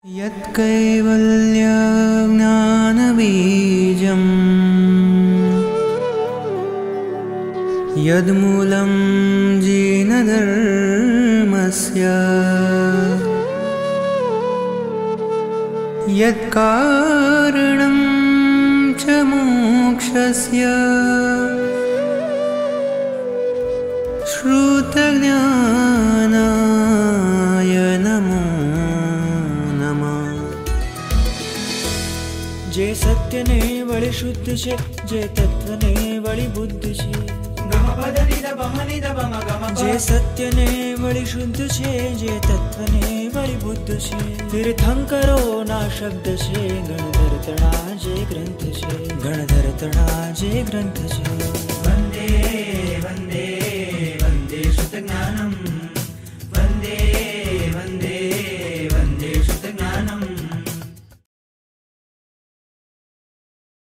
यत्कैवल्यज्ञानबीजम् यद्मूलं जीनधर्मस्य यत्कारणं च मोक्षस्य श्रुतज्ञानाय नमो नमः। जे सत्य ने वळी शुद्ध छे, जे तत्व ने वळी बुद्ध छे। जे सत्य ने वळी शुद्ध छे, जे तत्व ने वळी बुद्ध छे। तीर्थंकरो ना शब्द छे, गणधर तणा जे ग्रंथ छे, गणधर तणा जे ग्रंथ छे।